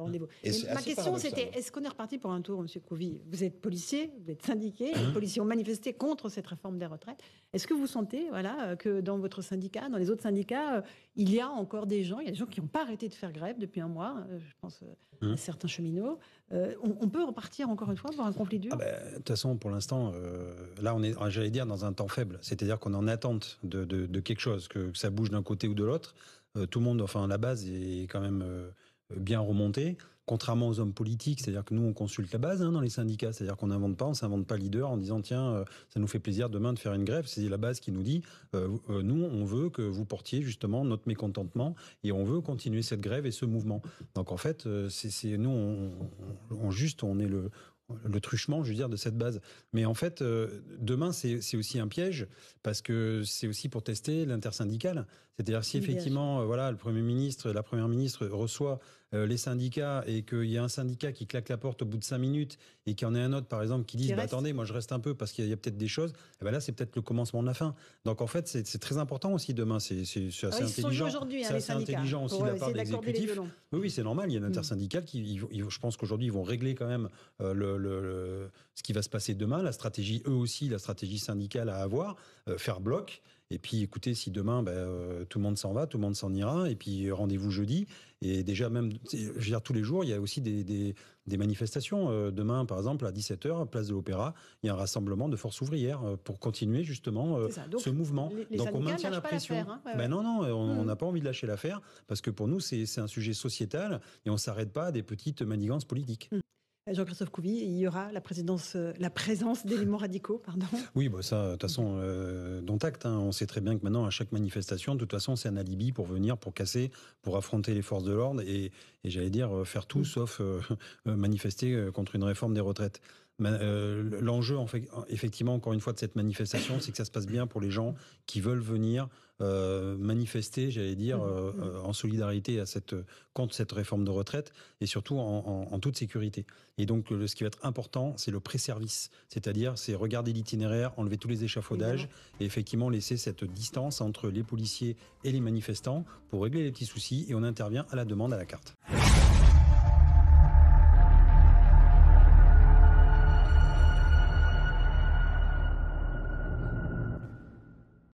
le rendez-vous. Ma question, c'était, est-ce qu'on est reparti pour un tour, M. Couvi? Vous êtes policier, vous êtes syndiqué, les policiers ont manifesté contre cette réforme des retraites. Est-ce que vous sentez que dans votre syndicat, dans les autres syndicats, il y a encore des gens qui n'ont pas arrêté de faire grève depuis un mois, je pense à certains cheminots. On peut repartir encore une fois pour un conflit dur? De toute façon, pour l'instant, là, on est, j'allais dire, dans un temps faible. C'est-à-dire qu'on est en attente de quelque chose, que ça bouge d'un côté ou de l'autre. Tout le monde, enfin, la base est quand même bien remontée. Contrairement aux hommes politiques, c'est-à-dire que nous, on consulte la base dans les syndicats. C'est-à-dire qu'on n'invente pas, on s'invente pas leader en disant tiens, ça nous fait plaisir demain de faire une grève. C'est la base qui nous dit nous, on veut que vous portiez justement notre mécontentement et on veut continuer cette grève et ce mouvement. Donc en fait, nous, on est le truchement, je veux dire, de cette base. Mais en fait, demain, c'est aussi un piège parce que c'est aussi pour tester l'intersyndicale. C'est-à-dire si effectivement, le Premier ministre, la Première ministre reçoit les syndicats et qu'il y a un syndicat qui claque la porte au bout de 5 minutes et qu'il y en ait un autre, par exemple, qui dit attendez, moi je reste un peu parce qu'il y a peut-être des choses, et là c'est peut-être le commencement de la fin. Donc en fait, c'est très important aussi demain. C'est assez intelligent. C'est assez intelligent aussi de la part de l'exécutif. Oui, c'est normal. Il y a une intersyndicale qui, je pense qu'aujourd'hui, ils vont régler quand même ce qui va se passer demain, la stratégie syndicale à avoir, faire bloc. Et puis, écoutez, si demain, tout le monde s'en va, tout le monde s'en ira, et puis rendez-vous jeudi. Et déjà, même, je veux dire, tous les jours, il y a aussi des manifestations. Demain, par exemple, à 17h, place de l'Opéra, il y a un rassemblement de forces ouvrières pour continuer justement ce mouvement. Donc, on maintient la pression. Non, on n'a pas envie de lâcher l'affaire, parce que pour nous, c'est un sujet sociétal, et on ne s'arrête pas à des petites manigances politiques. Jean-Christophe Couvi, il y aura la présence d'éléments radicaux, pardon. Oui, ça, de toute façon, dont acte. On sait très bien que maintenant, à chaque manifestation, de toute façon, c'est un alibi pour venir, pour casser, pour affronter les forces de l'ordre et j'allais dire, faire tout sauf manifester contre une réforme des retraites. L'enjeu, effectivement, encore une fois, de cette manifestation, c'est que ça se passe bien pour les gens qui veulent venir manifester, j'allais dire, en solidarité contre cette réforme de retraite et surtout en toute sécurité. Et donc, ce qui va être important, c'est le pré-service. C'est-à-dire, c'est regarder l'itinéraire, enlever tous les échafaudages et effectivement laisser cette distance entre les policiers et les manifestants pour régler les petits soucis et on intervient à la demande à la carte.